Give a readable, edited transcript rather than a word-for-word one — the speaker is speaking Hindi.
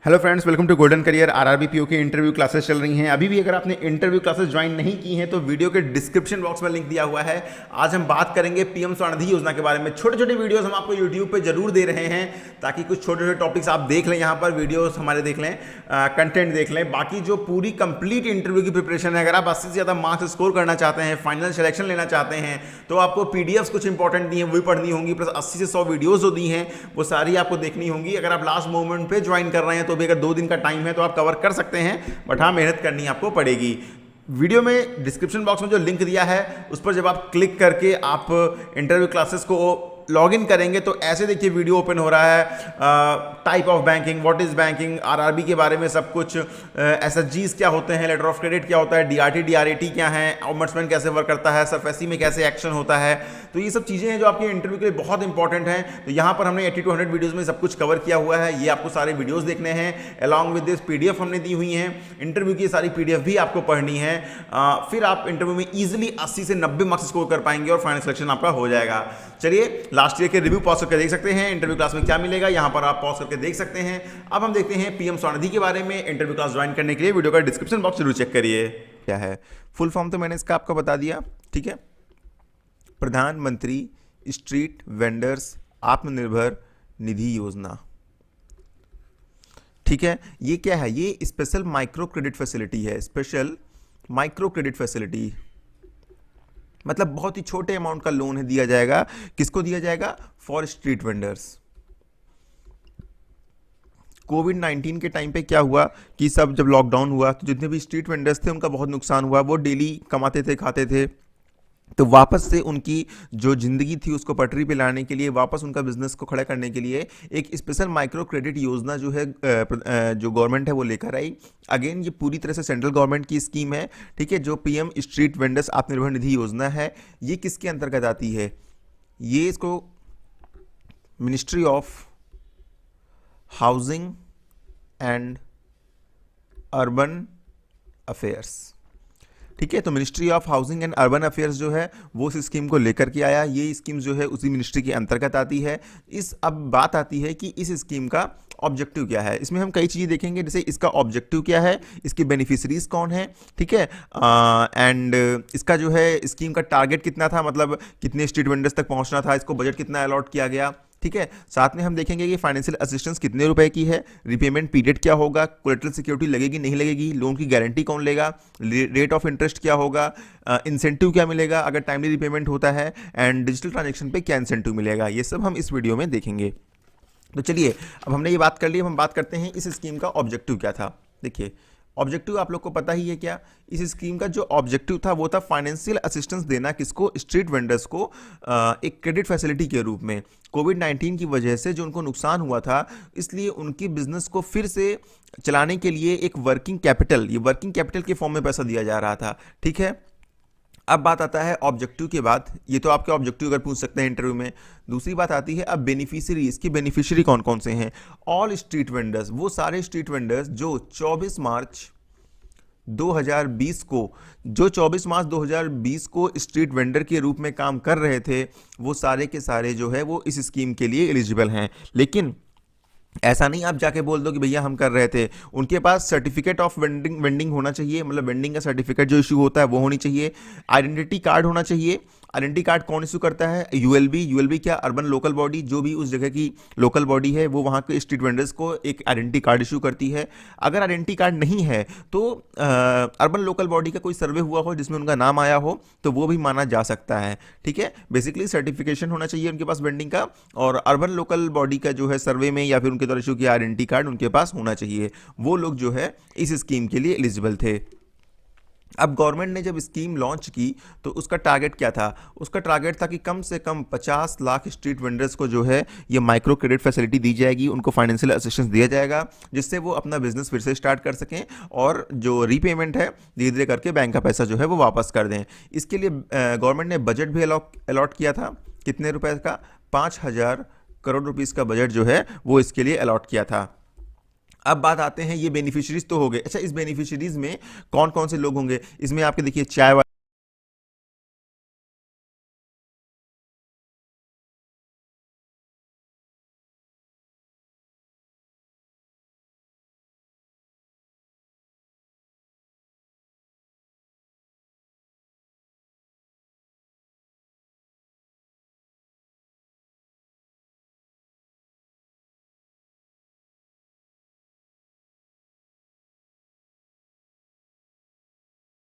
Hello friends, welcome to Golden Career. RRB PO की इंटरव्यू क्लासेस चल रही हैं। अभी भी अगर आपने इंटरव्यू क्लासेस ज्वाइन नहीं की हैं तो वीडियो के डिस्क्रिप्शन बॉक्स में लिंक दिया हुआ है। आज हम बात करेंगे पीएम स्वनिधि योजना के बारे में। छोटे छोटे वीडियोस हम आपको यूट्यूब पे जरूर दे रहे हैं ताकि कुछ छोटे छोटे टॉपिक्स आप देख लें, यहाँ पर वीडियोस हमारे देख लें, कंटेंट देख लें। बाकी जो पूरी कंप्लीट इंटरव्यू की प्रिपरेशन है, अगर आप 80 से ज़्यादा मार्क्स स्कोर करना चाहते हैं, फाइनल सिलेक्शन लेना चाहते हैं, तो आपको पीडीएफ्स कुछ इंपॉर्टेंट दी हैं वही पढ़नी होंगी, प्लस 80 से 100 वीडियोज जो दी हैं वो सारी आपको देखनी होंगी। अगर आप लास्ट मोमेंट पे ज्वाइन कर रहे हैं तो भी अगर 2 दिन का टाइम है तो आप कवर कर सकते हैं, बट हाँ, मेहनत करनी आपको पड़ेगी। वीडियो में डिस्क्रिप्शन बॉक्स में जो लिंक दिया है उस पर जब आप क्लिक करके आप इंटरव्यू क्लासेस को लॉग इन करेंगे तो ऐसे देखिए वीडियो ओपन हो रहा है। Type of banking, what is banking, RRB के बारे में सब कुछ, एसएचजीज क्या होते हैं, लेटर ऑफ क्रेडिट क्या होता है, डीआरटी डीआरएटी क्या है, ऑम्बड्समैन कैसे वर्क करता है, सरफेसी में कैसे एक्शन होता है। तो ये सब चीज़ें हैं जो आपके इंटरव्यू के लिए बहुत इंपॉर्टेंट हैं। तो यहाँ पर हमने 80 to 100 वीडियोज़ में सब कुछ कवर किया हुआ है। ये आपको सारे वीडियोज़ देखने हैं, अलॉन्ग विद दिस पीडीएफ हमने दी हुई हैं। इंटरव्यू की सारी पीडीएफ भी आपको पढ़नी है। फिर आप इंटरव्यू में ईजिली 80 से 90 मार्क्स स्कोर कर पाएंगे और फाइनल सिलेक्शन आपका हो जाएगा। चलिए लास्ट ईयर के रिव्यू पॉज करके देख सकते हैं इंटरव्यू क्लास में क्या मिलेगा, यहाँ पर आप पॉज करके देख सकते हैं। अब हम देखते हैं पीएम स्वनिधि के बारे में। इंटरव्यू क्लास ज्वाइन करने के लिए वीडियो का डिस्क्रिप्शन बॉक्स जरूर चेक करिए। क्या है फुल फॉर्म तो मैंने इसका आपको बता दिया, ठीक है। प्रधानमंत्री स्ट्रीट वेंडर्स आत्मनिर्भर निधि योजना, ठीक है। ये क्या है? ये स्पेशल माइक्रो क्रेडिट फैसिलिटी है। स्पेशल माइक्रो क्रेडिट फैसिलिटी मतलब बहुत ही छोटे अमाउंट का लोन है, दिया जाएगा। किसको दिया जाएगा? For street vendors. कोविड-19 के टाइम पे क्या हुआ कि सब जब लॉकडाउन हुआ तो जितने भी स्ट्रीट वेंडर्स थे उनका बहुत नुकसान हुआ। वो डेली कमाते थे, खाते थे, तो वापस से उनकी जो ज़िंदगी थी उसको पटरी पे लाने के लिए, वापस उनका बिजनेस को खड़ा करने के लिए एक स्पेशल माइक्रो क्रेडिट योजना जो है जो गवर्नमेंट है वो लेकर आई। अगेन ये पूरी तरह से सेंट्रल गवर्नमेंट की स्कीम है, ठीक है। जो PM street vendors Atmanirbhar Nidhi योजना है, ये किसके अंतर्गत आती है? ये इसको ministry of housing and urban affairs, ठीक है। तो ministry of housing and urban affairs जो है वो इस स्कीम को लेकर के आया। ये स्कीम जो है उसी मिनिस्ट्री के अंतर्गत आती है। अब बात आती है कि इस स्कीम का ऑब्जेक्टिव क्या है। इसमें हम कई चीज़ें देखेंगे, जैसे इसका ऑब्जेक्टिव क्या है, इसकी बेनिफिशरीज कौन है, ठीक है, एंड इसका जो है स्कीम का टारगेट कितना था, मतलब कितने स्ट्रीट वेंडर्स तक पहुंचना था, इसको बजट कितना अलॉट किया गया, ठीक है। साथ में हम देखेंगे कि फाइनेंशियल असिस्टेंस कितने रुपए की है, रिपेमेंट पीरियड क्या होगा, कोलेटरल सिक्योरिटी लगेगी नहीं लगेगी, लोन की गारंटी कौन लेगा, रेट ऑफ इंटरेस्ट क्या होगा, इंसेंटिव क्या मिलेगा अगर टाइमली रिपेमेंट होता है, एंड डिजिटल ट्रांजेक्शन पे क्या इंसेंटिव मिलेगा। ये सब हम इस वीडियो में देखेंगे। तो चलिए, अब हमने ये बात कर ली, अब हम बात करते हैं इस स्कीम का ऑब्जेक्टिव क्या था। देखिए, ऑब्जेक्टिव आप लोग को पता ही है क्या। इस स्कीम का जो ऑब्जेक्टिव था वो था फाइनेंशियल असिस्टेंस देना, किसको? स्ट्रीट वेंडर्स को, एक क्रेडिट फैसिलिटी के रूप में। कोविड-19 की वजह से जो उनको नुकसान हुआ था, इसलिए उनकी बिजनेस को फिर से चलाने के लिए एक वर्किंग कैपिटल, ये वर्किंग कैपिटल के फॉर्म में पैसा दिया जा रहा था, ठीक है। अब बात आता है ऑब्जेक्टिव के बाद, ये तो आपके ऑब्जेक्टिव अगर पूछ सकते हैं इंटरव्यू में। दूसरी बात आती है अब बेनिफिशियरी, इसकी बेनिफिशियरी कौन कौन से हैं? ऑल स्ट्रीट वेंडर्स, वो सारे स्ट्रीट वेंडर्स जो 24 मार्च 2020 को स्ट्रीट वेंडर के रूप में काम कर रहे थे, वो सारे के सारे जो है वो इस स्कीम के लिए एलिजिबल हैं। लेकिन ऐसा नहीं आप जाके बोल दो कि भैया हम कर रहे थे। उनके पास सर्टिफिकेट ऑफ वेंडिंग होना चाहिए, मतलब वेंडिंग का सर्टिफिकेट जो इशू होता है वो होनी चाहिए। आइडेंटिटी कार्ड होना चाहिए। आइडेंटिटी कार्ड कौन इशू करता है? यूएलबी क्या? अर्बन लोकल बॉडी, जो भी उस जगह की लोकल बॉडी है वो वहाँ के स्ट्रीट वेंडर्स को एक आइडेंटिटी कार्ड इशू करती है। अगर आइडेंटिटी कार्ड नहीं है तो अर्बन लोकल बॉडी का कोई सर्वे हुआ हो जिसमें उनका नाम आया हो तो वो भी माना जा सकता है, ठीक है। बेसिकली सर्टिफिकेशन होना चाहिए उनके पास वेंडिंग का, और अर्बन लोकल बॉडी का जो है सर्वे में या फिर उनके द्वारा इशू किया आइडेंटिटी कार्ड उनके पास होना चाहिए। वो लोग जो है इस स्कीम के लिए एलिजिबल थे। अब गवर्नमेंट ने जब स्कीम लॉन्च की तो उसका टारगेट क्या था? उसका टारगेट था कि कम से कम 50 लाख स्ट्रीट वेंडर्स को जो है ये माइक्रो क्रेडिट फैसिलिटी दी जाएगी, उनको फाइनेंशियल असिस्टेंस दिया जाएगा, जिससे वो अपना बिजनेस फिर से स्टार्ट कर सकें और जो रीपेमेंट है धीरे धीरे करके बैंक का पैसा जो है वो वापस कर दें। इसके लिए गवर्नमेंट ने बजट भी अलॉट किया था। कितने रुपए का? 5,000 करोड़ रुपीज़ का बजट जो है वो इसके लिए अलॉट किया था। अब बात आते हैं, ये बेनिफिशरीज तो हो गए। अच्छा, इस बेनिफिशरीज में कौन कौन से लोग होंगे? इसमें आपके देखिए चाय